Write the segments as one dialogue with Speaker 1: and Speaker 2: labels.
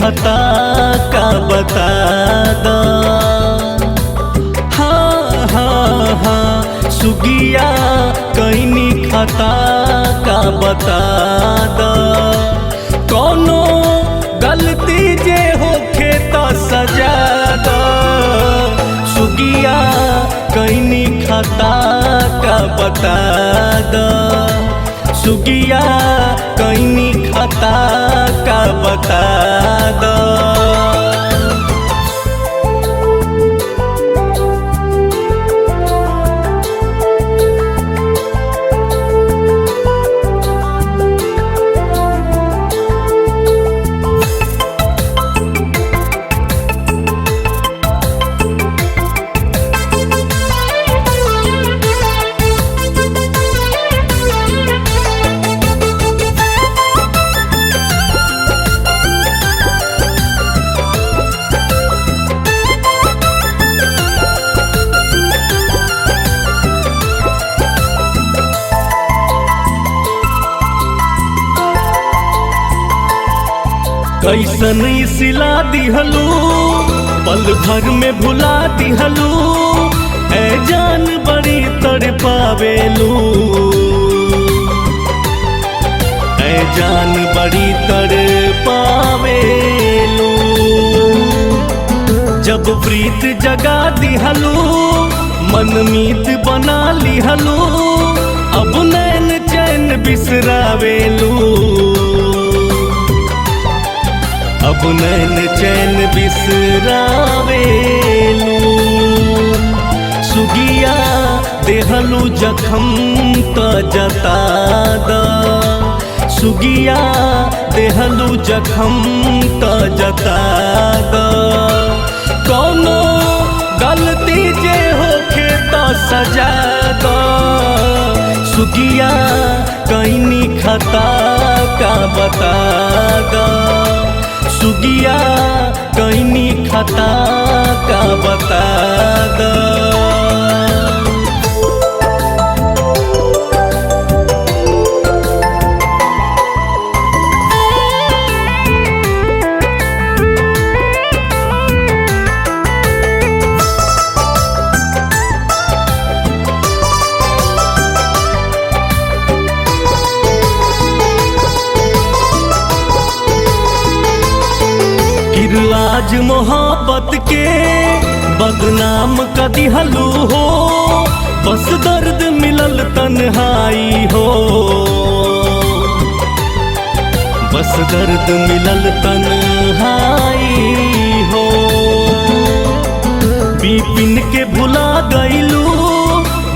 Speaker 1: खता का बता द। हाँ हाँ हाँ सुगिया कैनी खता का बता द। कोनो गलती जे होखे तो सजा द। सुगिया कैनी खता का बता द। सुगिया कैनी खता का बता द। कैसन सिला दिहलू पल भर में भुला दिहलू। ऐ जान बड़ी तड़पावेलू। ऐ जान बड़ी तड़पावेलू। जब प्रीत जगा दिहलू मनमीत बना लिहलू। अब नैन चैन बिसरावेलू। अब नैन चैन बिसरावेलू। सुगिया देहलू जखम त जता द। सुगिया देहलू जखम त जता द। कोनो गलती जे होखे तो सजा द। सुगिया कैनी खता का बता द। सुगिया कैनी खता का बता द। आज मोहब्बत के बदनाम कर दिहलू हो। बस दर्द मिलल तन्हाई हो। बस दर्द मिलल तन्हाई हो। बिपिन के भुला गईलू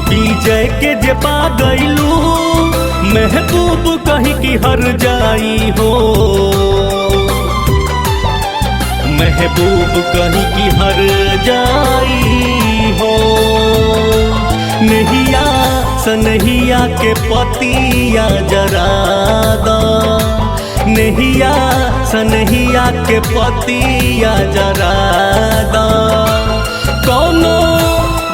Speaker 1: विजय के जे पा गईलू। महबूब कहीं की हर जाई हो। महबूब कहीं की हर जाई हो। नहिया सनहिया के पतिया जरा द। नहिया सनहिया के पतिया जरा द। कोनो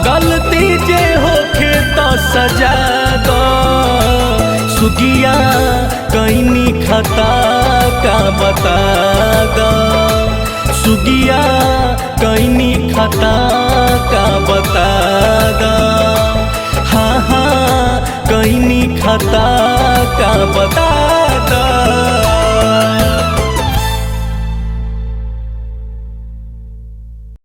Speaker 1: गलती जे होखे तो सजा द। सुगिया कैनी खता का बता द। सुगिया कैनी खता का बता द। हाँ हाँ कैनी खता का बता द।